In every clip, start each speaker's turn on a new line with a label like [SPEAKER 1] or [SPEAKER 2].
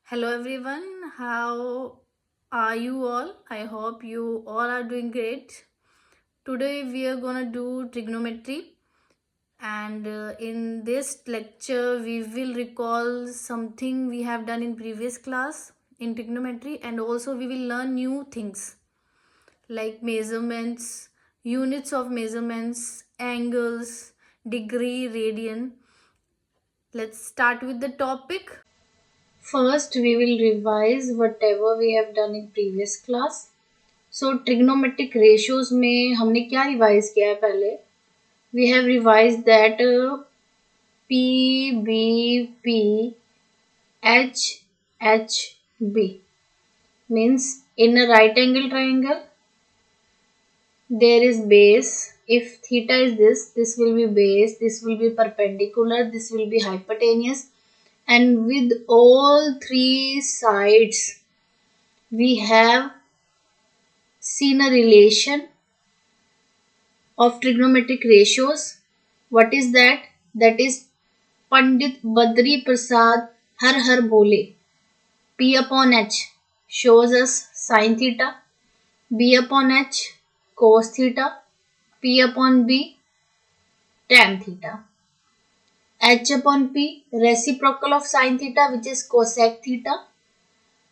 [SPEAKER 1] Hello everyone, how are you all? I hope you all are doing great. Today we are gonna do trigonometry, and in this lecture we will recall something we have done in previous class in trigonometry, and also we will learn new things like measurements, units of measurements, angles, degree, radian. Let's start with the topic. First, we will revise whatever we have done in previous class. So trigonometric ratios में हमने क्या revise किया है पहले. We have revised that P B P H H B means in a right angle triangle there is base. If theta is this will be base, this will be perpendicular, this will be hypotenuse, and with all three sides we have seen a relation of trigonometric ratios. What is that? That is Pandit Badri Prasad Har Har Bole. P upon H shows us sin theta, B upon H cos theta, P upon B tan theta. H upon P reciprocal of sin theta, which is cosec theta.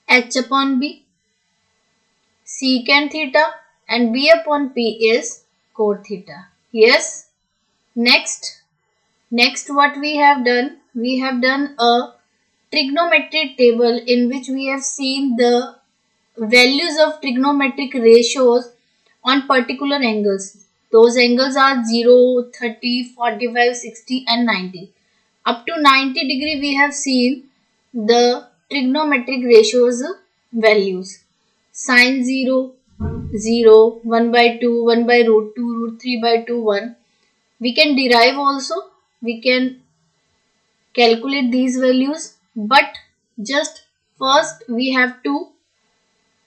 [SPEAKER 1] H upon B secant theta, and B upon P is cot theta. Yes. Next what we have done? We have done a trigonometric table in which we have seen the values of trigonometric ratios on particular angles. Those angles are 0, 30, 45, 60 and 90. Up to 90 degree we have seen the trigonometric ratios values. Sin 0, 0, 1 by 2, 1 by root 2, root 3 by 2, 1. We can derive also. We can calculate these values, but just first we have to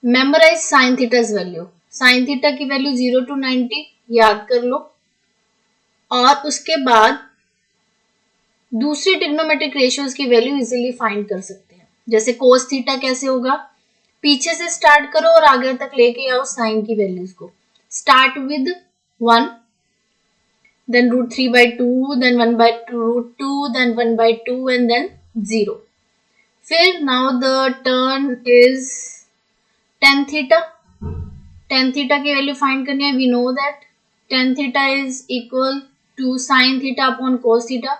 [SPEAKER 1] memorize sin theta's value. sin theta की value 0 to 90 याद कर लो, और उसके बाद दूसरे trigonometric ratios की value easily find कर सकते हैं. जैसे कोस थीटा कैसे होगा, पीछे से स्टार्ट करो और आगे तक लेके आओ साइन की वैल्यूज को. Start with 1, then root 3 by 2, then 1 by root 2, then 1 by 2 and then 0. फिर now the turn is tan theta. tan theta की वैल्यू फाइंड करनी है. We know that tan theta is equal to sin theta upon cos theta.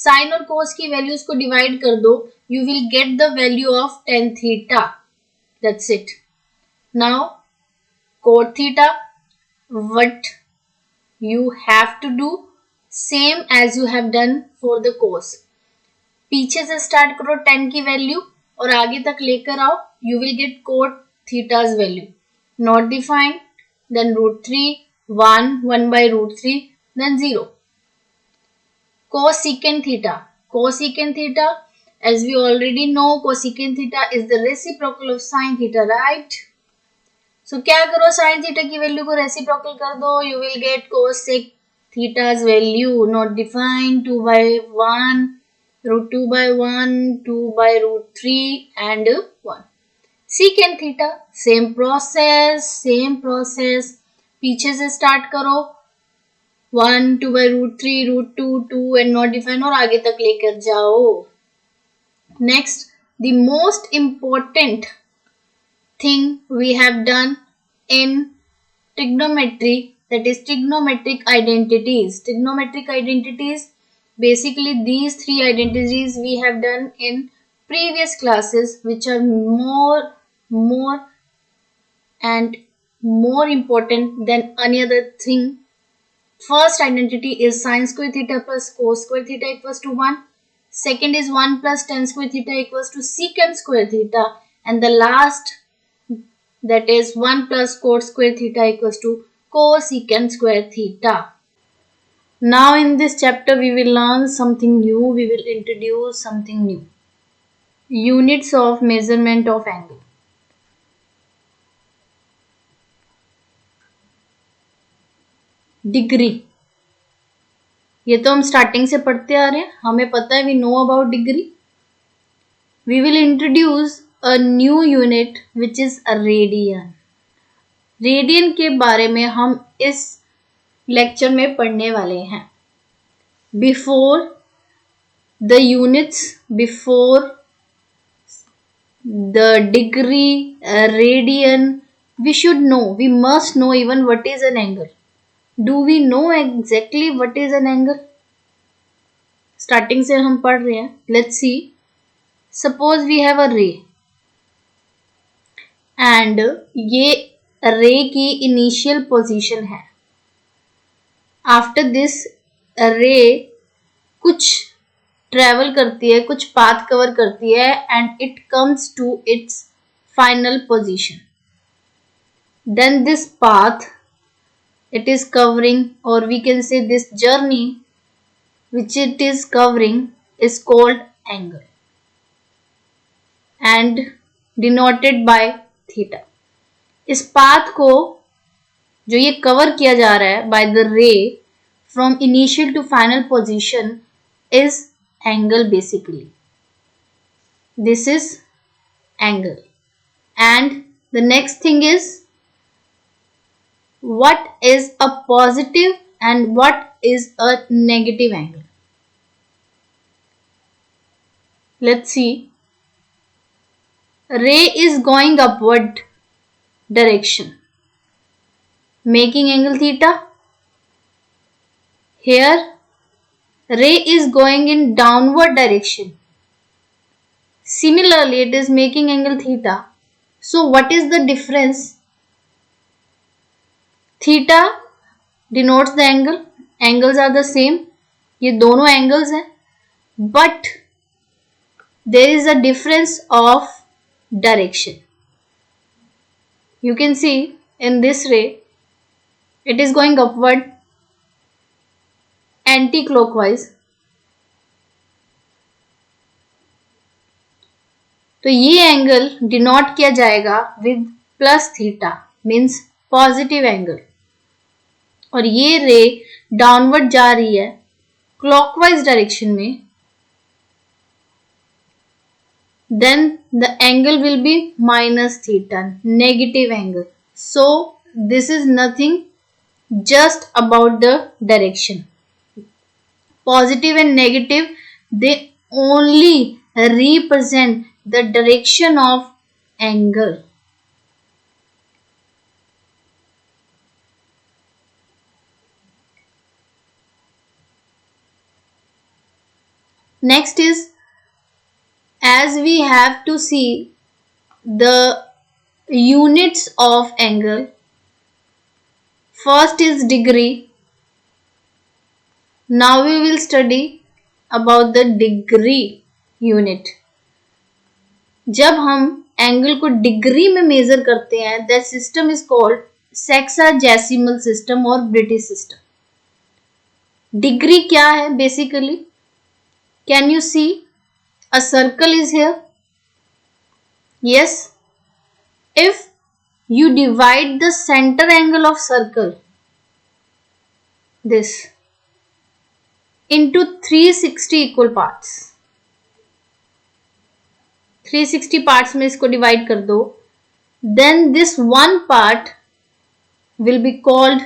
[SPEAKER 1] Sin और cos की values को divide कर दो, you will get the value of tan theta. That's it. Now cot theta, what you have to do same as you have done for the cos. पीछे से start करो tan की value और आगे तक लेकर आओ, you will get cot theta's value. Not defined, then root 3, 1, 1 by root 3, then 0. Cosecant theta. Cosecant theta, as we already know, cosecant theta is the reciprocal of sin theta, right? So क्या करो, sin theta की value को reciprocal कर दो, you will get cosec theta's value. Not defined, 2 by 1, root 2 by 1, 2 by root 3 and 1. Secant theta, same process. पीछे से start करो, 1, 2 by root 3, root 2, 2 and not defined और आगे तक लेकर जाओ. Next, the most important thing we have done in trigonometry, that is trigonometric identities. Trigonometric identities, basically these three identities we have done in previous classes, which are more and more important than any other thing. First identity is sin square theta plus cos square theta equals to 1. Second is 1 plus tan square theta equals to secant square theta. And the last, that is 1 plus cot square theta equals to cosecant square theta. Now in this chapter we will learn something new. We will introduce something new. Units of measurement of angle. Degree, ये तो हम starting से पढ़ते आ रहे हैं, हमें पता है, we know about degree. we will introduce a new unit which is a radian. Radian के बारे में हम इस लेक्चर में पढ़ने वाले हैं. Before the units, before the degree, radian, we should know, we must know even what is an angle. Do we know exactly what is an angle? Starting से हम पढ़ रहे हैं. Let's see. Suppose we have a ray and ये ray की initial position है. After this ray कुछ travel करती है, कुछ पाथ कवर करती है and it comes to its final position. Then this path it is covering, or we can say this journey which it is covering is called angle and denoted by theta. इस path को जो ये cover किया जा रहा है by the ray from initial to final position is angle basically. This is angle. And the next thing is what is a positive and what is a negative angle. Let's see. Ray is going upward direction, making angle theta. Here ray is going in downward direction. Similarly, it is making angle theta. So what is the difference? Theta denotes the angle. Angles are the same. ये दोनों angles हैं. But there is a difference of direction. You can see in this ray, it is going upward anti-clockwise. तो ये angle denote किया जाएगा with plus theta, means positive angle. और ये ray downward जा रही है क्लॉकवाइज डायरेक्शन में. Then the angle will be minus theta, negative angle. So this is nothing, just about the direction. Positive and negative, they only represent the direction of angle. Next is, as we have to see the units of angle. First is degree. Now we will study about the degree unit. जब हम angle को degree में major करते हैं, that system is called sexagesimal system और British system. Degree क्या है basically? Can you see a circle is here? Yes. If you divide the center angle of circle, this, into 360 equal parts, 360 parts में इसको divide कर दो, then this one part will be called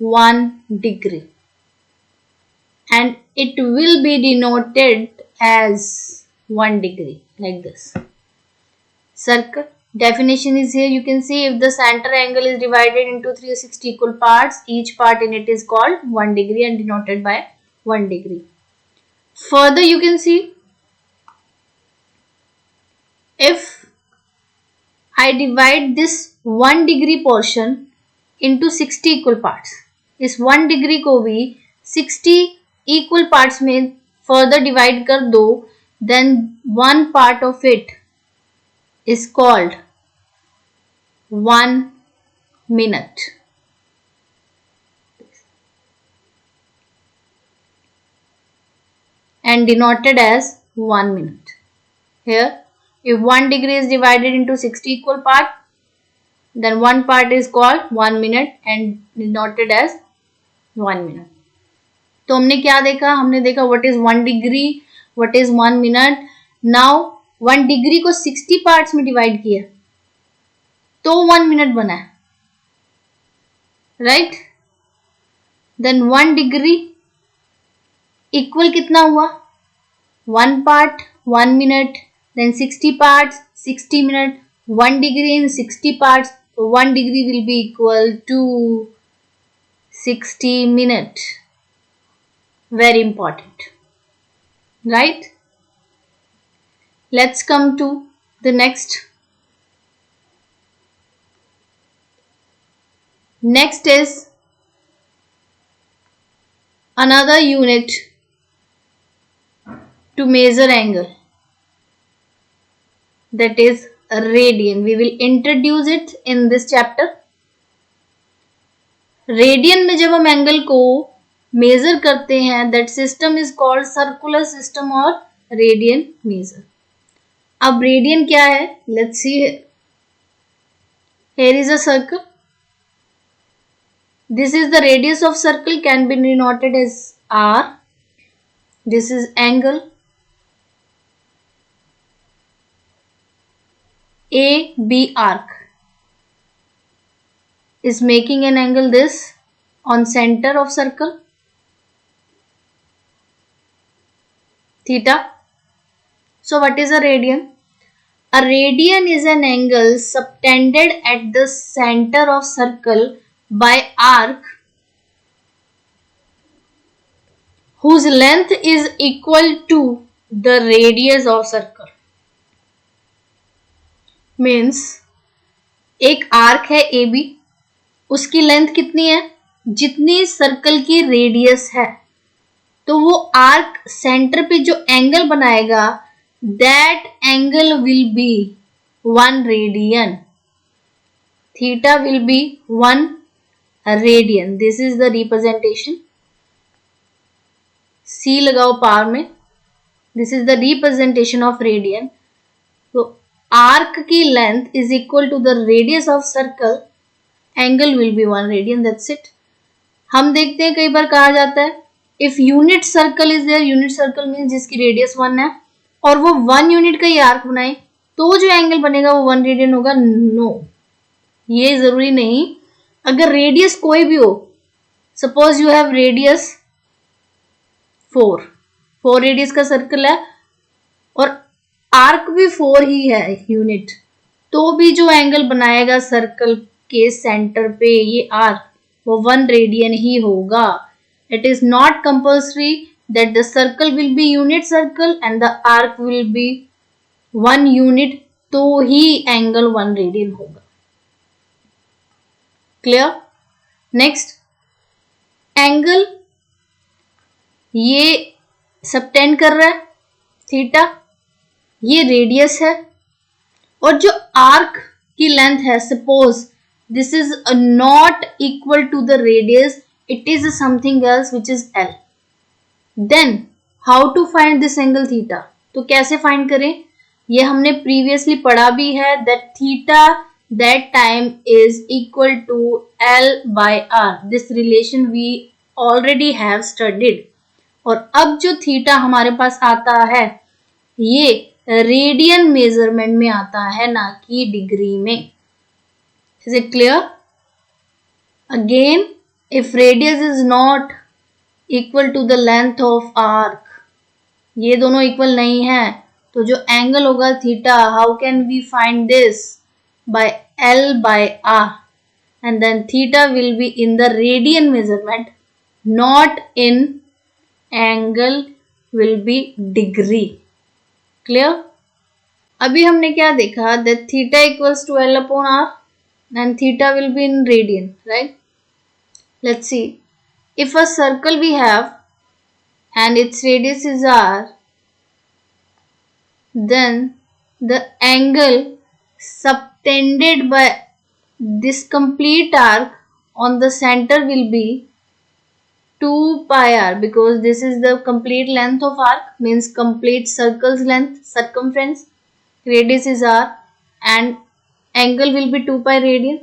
[SPEAKER 1] 1 degree and it will be denoted as 1 degree like this. Circle definition is here. You can see if the center angle is divided into 360 equal parts, each part in it is called 1 degree and denoted by 1 degree. Further you can see, if I divide this 1 degree portion into 60 equal parts, इस 1 degree को भी 60 equal parts में further divide कर दो, then one part of it is called 1 minute. And denoted as 1 minute. Here, if 1 degree is divided into 60 equal parts, then one part is called 1 minute and denoted as 1 minute. तो हमने क्या देखा? हमने देखा what is 1 degree, what is 1 minute. Now 1 degree को 60 parts में divide किया तो 1 मिनट बना है, राइट। देन 1 डिग्री इक्वल कितना हुआ, 1 part 1 minute, then 60 parts 60 minute, 1 degree in 60 parts, 1 degree will be equal to 60 minutes. Very important, right? Let's come to the next. Next is another unit to measure angle, that is radian. We will introduce it in this chapter. Radian में जब हम angle को measure करते हैं, that system is called circular system और radian measure. अब radian क्या है, let's see. Here is a circle. This is the radius of circle, can be denoted as r. This is angle AB arc is making an angle this on center of circle theta. So what is a radian? A radian is an angle subtended at the center of circle by arc whose length is equal to the radius of circle. Means एक arc है AB, उसकी length कितनी है, जितनी circle की radius है. तो वो आर्क सेंटर पे जो एंगल बनाएगा, that angle will be 1 radian. Theta will be 1 radian. This is the representation. C लगाओ पावर में. This is the representation of radian. तो आर्क की length is equal to the radius of circle, angle will be 1 radian. That's it. हम देखते हैं कई बार कहा जाता है if unit circle is there, unit circle means जिसकी रेडियस 1 है और वो 1 यूनिट का ही आर्क बनाए तो जो एंगल बनेगा वो 1 रेडियन होगा. नो, ये जरूरी नहीं. अगर रेडियस कोई भी हो, suppose you have radius 4 radius का सर्कल है और आर्क भी 4 ही है यूनिट, तो भी जो एंगल बनाएगा सर्कल के सेंटर पे ये आर्क, वो 1 रेडियन ही होगा. It is not compulsory that the circle will be unit circle and the arc will be 1 unit, तो ही एंगल 1 रेडियन होगा. क्लियर? नेक्स्ट, एंगल ये सबटेंड कर रहा है थीटा, ये रेडियस है और जो आर्क की लेंथ है, suppose this is not equal to the radius, it is something else which is L. Then how to find this angle theta? तो कैसे फाइंड करें, ये हमने प्रीवियसली पढ़ा भी है, that theta that time is equal to L by R. This relation we already have studied. और अब जो थीटा हमारे पास आता है, ये रेडियन मेजरमेंट में आता है, ना कि डिग्री में. Is it clear? Again, if radius is not equal to the length of arc, ये दोनों इक्वल नहीं है, तो जो एंगल होगा theta, how can we find this? By L by R. And then theta will be in the radian measurement, not in angle will be degree. Clear? अभी हमने क्या देखा, that theta equals to L upon R and theta will be in radian, right? Let's see. If a circle we have and its radius is R, then the angle subtended by this complete arc on the center will be 2 pi r, because this is the complete length of arc, means complete circle's length, circumference. Radius is r and angle will be 2 pi radian.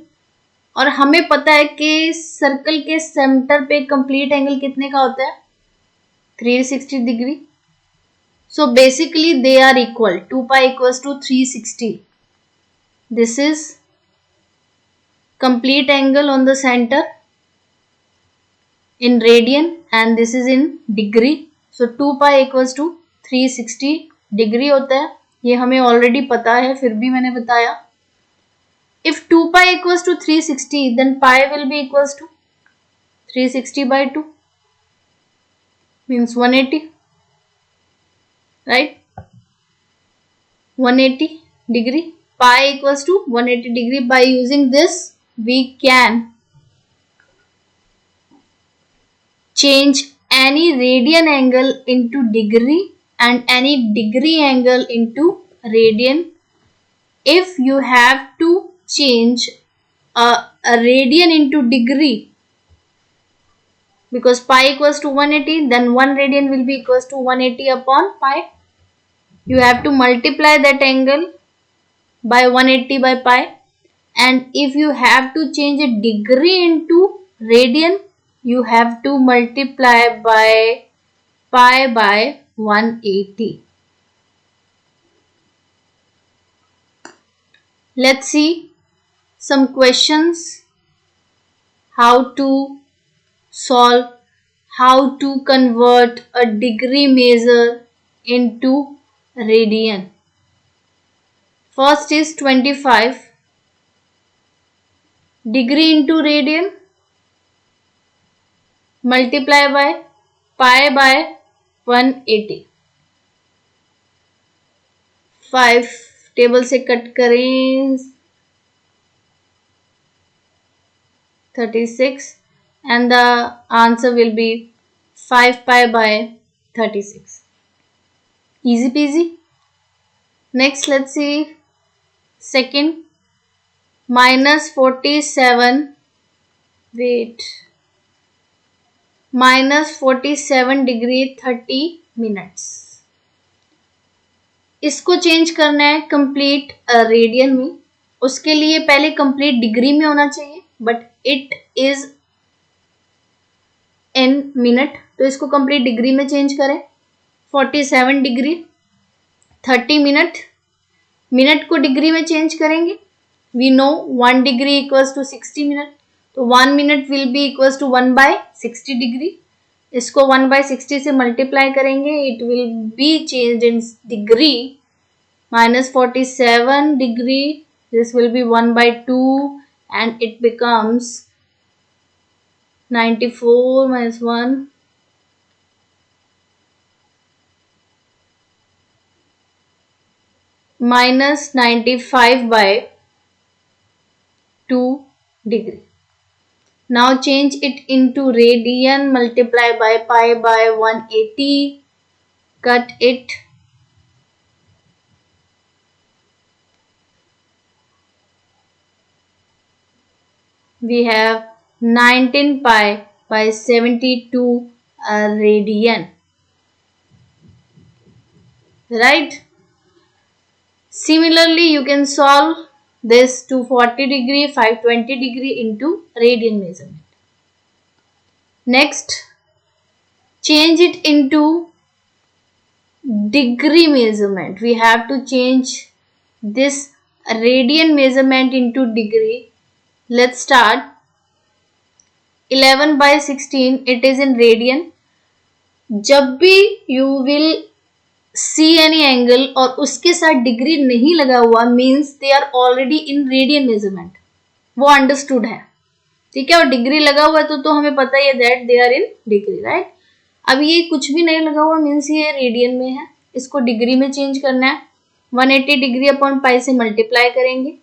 [SPEAKER 1] और हमें पता है कि circle के centre पे complete angle कितने का होता है, 360 degree. So basically they are equal. 2 pi equals to 360. This is complete angle on the center in radian and this is in degree. So 2 pi equals to 360 degree होता है. ये हमें already पता है, फिर भी मैंने बताया. If 2 pi equals to 360, then pi will be equals to 360 by 2 means 180, right? 180 degree. Pi equals to 180 degree. By using this, we can change any radian angle into degree and any degree angle into radian. If you have to change a radian into degree, because pi equals to 180, then 1 radian will be equals to 180 upon pi. You have to multiply that angle by 180 by pi. And if you have to change a degree into radian, you have to multiply by pi by 180. Let's see some questions how to solve, how to convert a degree measure into radian. First is 25 degree into radian, multiply by pi by 180. 5 table से cut करें 36 and the answer will be 5 pi by 36. Easy peasy. Next let's see second, minus 47, wait, minus 47 degree 30 minutes. इसको change करना है complete radian में. उसके लिए पहले complete degree में होना चाहिए, but it is in minute, तो इसको कंप्लीट डिग्री में चेंज करें. 47 डिग्री 30 मिनट, मिनट को डिग्री में चेंज करेंगे. We know 1 degree equals to 60 minute, तो 1 minute will be equals to 1 by 60 degree. इसको 1 by 60 से मल्टीप्लाई करेंगे. It will be change in degree. minus 47 degree, this will be 1 by 2 and it becomes 94 minus 1 minus 95 by 2 degree. Now change it into radian, multiply by pi by 180, cut it. We have 19 pi by 72 radian, right? Similarly, you can solve this to 40 degree, 520 degree into radian measurement. Next, change it into degree measurement. We have to change this radian measurement into degree. Let's start. 11 by 16, it is in radian. जब भी you will see any angle और उसके साथ degree नहीं लगा हुआ, means they are already in radian measurement. वो understood है, ठीक है. और डिग्री लगा हुआ तो हमें पता ही है that they are in degree, right? अब ये कुछ भी नहीं लगा हुआ means ये रेडियन में है. इसको डिग्री में चेंज करना है. 180 डिग्री अपॉन पाई से मल्टीप्लाई करेंगे.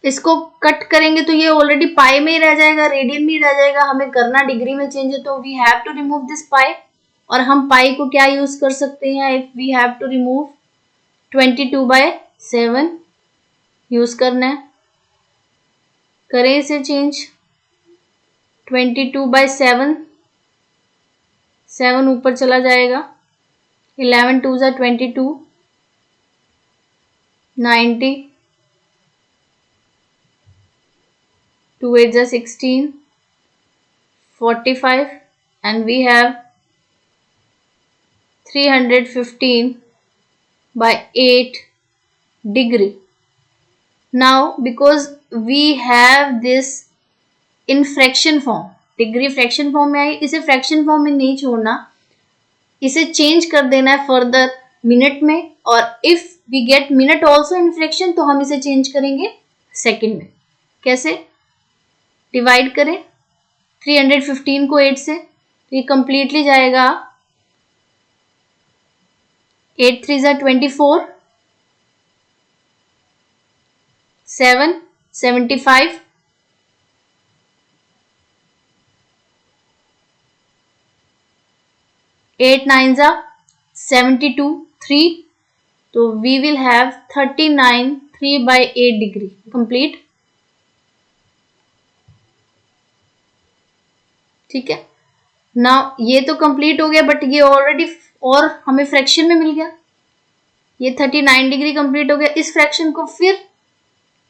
[SPEAKER 1] इसको कट करेंगे तो ये ऑलरेडी पाई में ही रह जाएगा, रेडियन में ही रह जाएगा. हमें करना डिग्री में चेंज है, तो we have to remove this pi. और हम पाई को क्या यूज कर सकते हैं? If we have to remove 22 by 7 use करना है. करें इसे चेंज. 22 by 7, 7 ऊपर चला जाएगा. 11 2 जा 22, 90, 2 8 जा 16, 45 and we have 315 by 8 degree. Now because we have this in fraction form, degree fraction form में आई, इसे फ्रैक्शन फॉर्म में नहीं छोड़ना, इसे चेंज कर देना है फर्दर मिनट में, और if we get minute also in fraction तो हम इसे चेंज करेंगे सेकंड में. कैसे? डिवाइड करें 315 को 8 से, तो ये कंप्लीटली जाएगा 8 3 जा 24, 7 75, 8 9 जा 72, 3, तो we will have 39 3 by 8 degree complete. ठीक है ना, ये तो कंप्लीट हो गया, बट ये ऑलरेडी और हमें फ्रैक्शन में मिल गया. ये 39 डिग्री कंप्लीट हो गया. इस फ्रैक्शन को फिर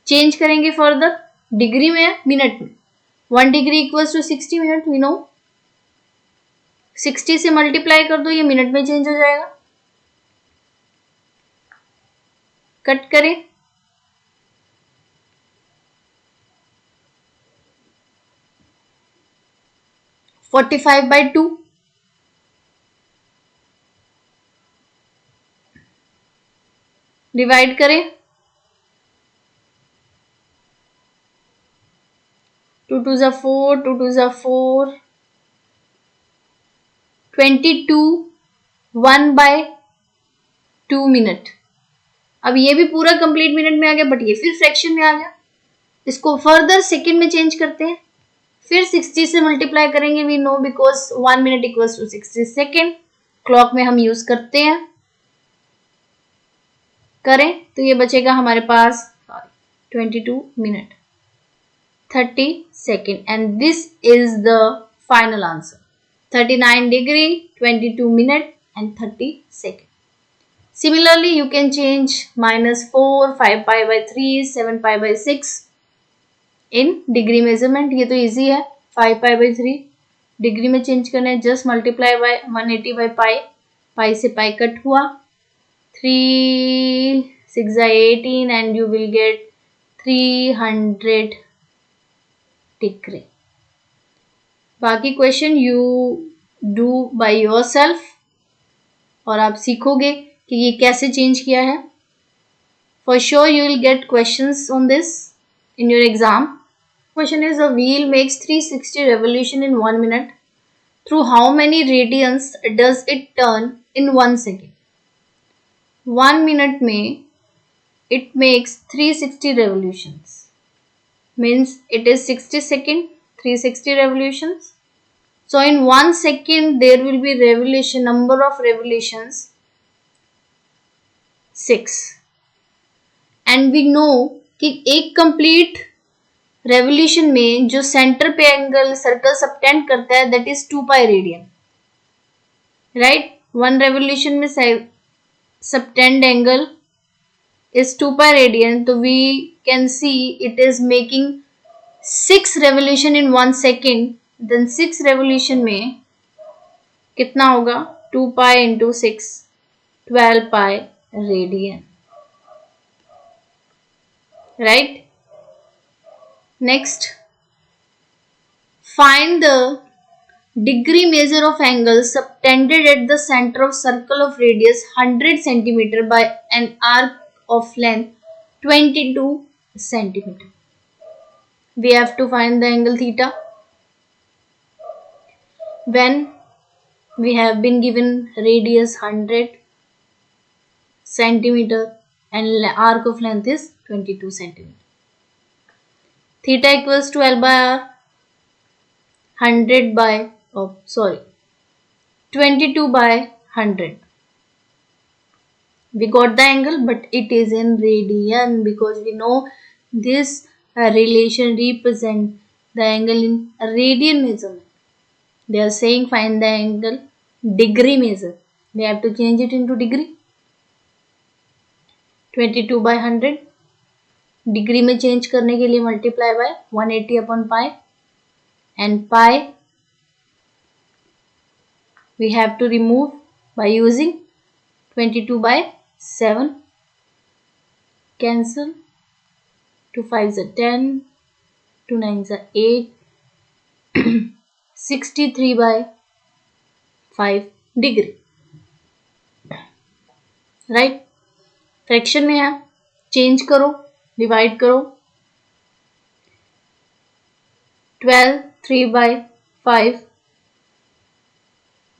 [SPEAKER 1] चेंज करेंगे फर्दर, डिग्री में है मिनट में. 1 degree equals to 60 minute, we know. 60 से मल्टीप्लाई कर दो, ये मिनट में चेंज हो जाएगा. कट करें, $45 by 2, डिवाइड करें 2 2 जा 4, 2 2 जा 4, 22 1 by 2 मिनट. अब ये भी पूरा कंप्लीट मिनट में आ गया, बट ये फिर फ्रैक्शन में आ गया. इसको फर्दर सेकंड में चेंज करते हैं, फिर 60 से मल्टीप्लाई करेंगे. We know because 1 minute equals to 60 second, clock में हम यूज करते हैं. करें तो ये बचेगा हमारे पास 22 minute 30 second, and this is the final answer. 39 degree 22 minute and 30 seconds. Similarly, you can change -4, 5 pi by 3, 7 pi by 6 in degree measurement. ये तो easy है. 5 pi by 3 डिग्री में चेंज करना है, जस्ट मल्टीप्लाई बाय 180 by पाई, पाई से pi cut हुआ, 3 6 18 and you will get 300 degree. बाकी question you do by yourself, और आप सीखोगे कि ये कैसे चेंज किया है. For sure you will get questions on this in your exam. Question is a wheel makes 360 revolution in 1 minute. Through how many radians does it turn in 1 second? 1 minute में it makes 360 revolutions. Means it is 60 second, 360 revolutions. So in 1 second there will be revolution, number of revolutions 6. And we know कि एक complete revolution में जो center पे angle circle subtend करता है that is 2 pi radian, right? One revolution में subtend angle is 2 pi radian, तो we can see it is making 6 revolution in 1 second. Then 6 revolution में कितना होगा? 2 pi into 6, 12 pi radian, right? Next, find the degree measure of angle subtended at the center of circle of radius 100 centimeter by an arc of length 22 centimeter. We have to find the angle theta. When we have been given radius 100 centimeter and arc of length is 22 centimeter. Theta equals to L by R, 100 by 22 by 100. We got the angle, but it is in radian because we know this relation represent the angle in radian measurement. They are saying find the angle degree measure. We have to change it into degree. 22 by 100 degree में change करने के लिए multiply by 180 upon pi, and pi we have to remove by using 22 by 7. Cancel. 2 5s are 10. 2 9s are 8. 63 by 5 degree. Right, fraction में है, change करो, divide करो. 12 3 by 5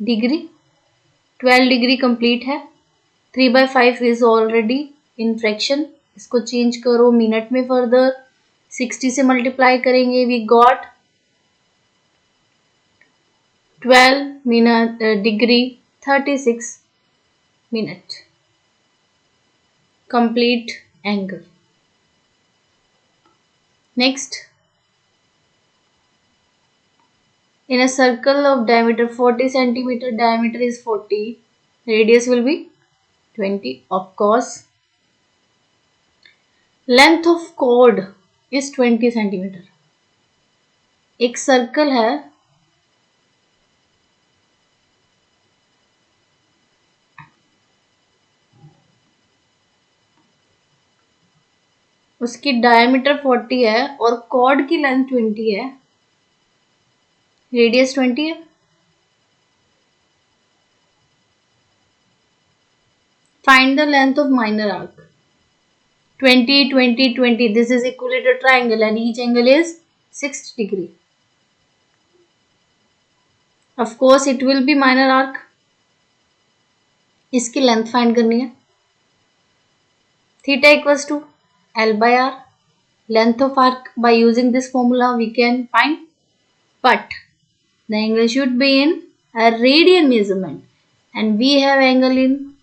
[SPEAKER 1] degree. 12 degree complete है. 3 by 5 is already in fraction. इसको change करो minute में. Further 60 से multiply करेंगे. We got 12 minute degree 36 minute. complete angle. Next, in a circle of diameter 40 centimeter, diameter is 40, radius will be 20, of course. Length of chord is 20 centimeter. एक circle है, उसकी diameter 40 है और cord की length 20 है, radius 20 है. Find the length of minor arc. 20 20 20. This is equilateral triangle and each angle is 60 degree. Of course it will be minor arc. इसकी length find करनी है. Theta equals to L by R. Length of arc by using this formula we can find, but the angle should be in a radian measurement and we have angle in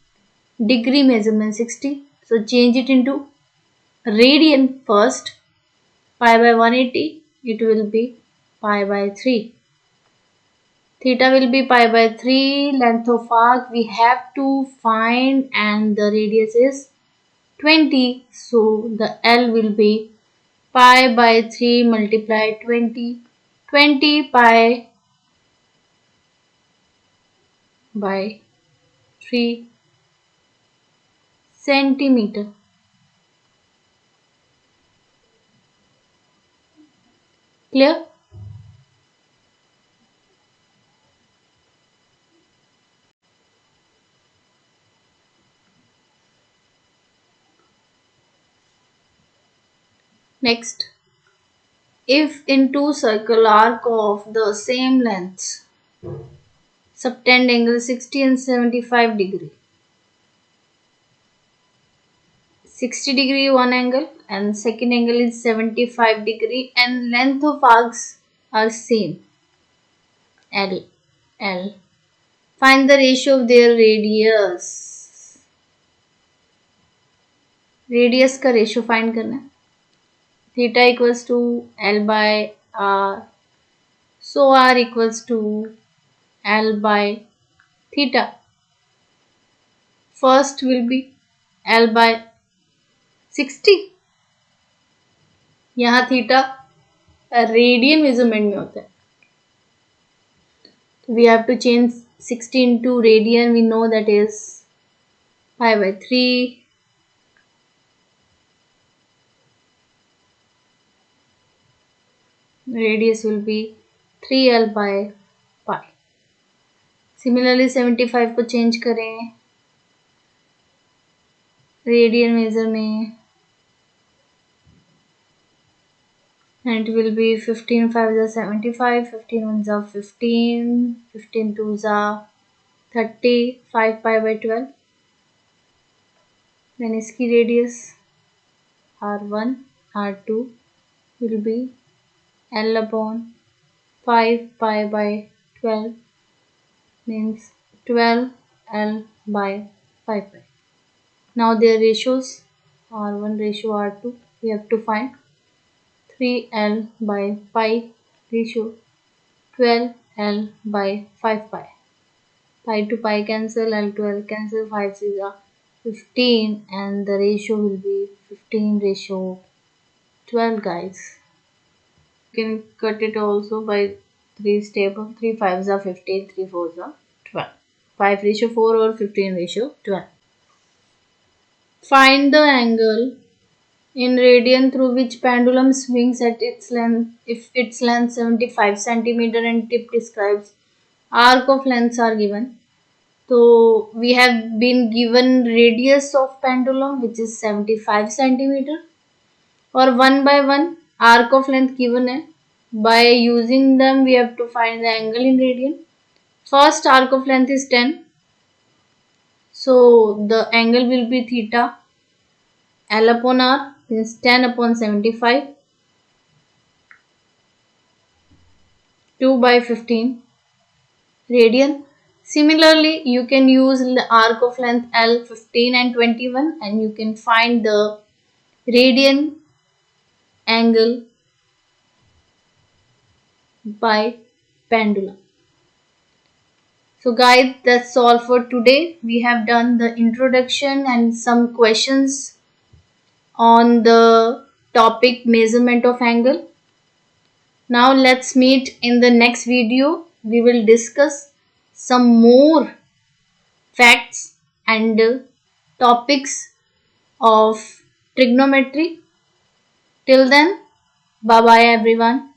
[SPEAKER 1] degree measurement 60. So change it into radian first. Pi by 180, it will be pi by 3. Theta will be pi by 3. Length of arc we have to find and the radius is 20. So the L will be pi by 3 multiplied 20. 20 pi by 3 centimeter. Clear? Next, if in two circle arc of the same length subtend angle 60 and 75 degree. 60 degree one angle and second angle is 75 degree and length of arcs are same, L. Find the ratio of their radius. Radius का ratio find करना है. Theta equals to L by R. So R equals to L by theta. First will be L by 60. यहाँ theta radian measurement में होता है. We have to change 60 into radian. We know that is pi by 3. Radius will be 3L by pi. Similarly 75 को change करें radian major में and it will be 15 5s are 75, 15 1s are 15, 15 2s are 30, 5 pi by 12. Then इसकी radius R1 R2 will be L upon 5 pi by 12 means 12 L by 5 pi. Now their ratios R1 ratio R2 we have to find. 3L by pi ratio 12L by 5 pi. Pi to pi cancel, L to L cancel, 5 is 15 and the ratio will be 15 ratio 12 guys. You can cut it also by 3 stable. 3 5s are 15, 3 4s are 12. 5:4 or 15:12. Find the angle in radian through which pendulum swings at its length if its length 75 centimeter and tip describes arc of lengths are given. So we have been given radius of pendulum which is 75 centimeter और 1 by 1 arc of length given है. By using them we have to find the angle in radian. First arc of length is 10. So the angle will be theta. L upon R is 10 upon 75. 2 by 15 radian. Similarly, you can use the arc of length L 15 and 21 and you can find the radian angle by pendulum. So guys, that's all for today. We have done the introduction and some questions on the topic measurement of angle. Now let's meet in the next video. We will discuss some more facts and topics of trigonometry. Till then, bye bye everyone.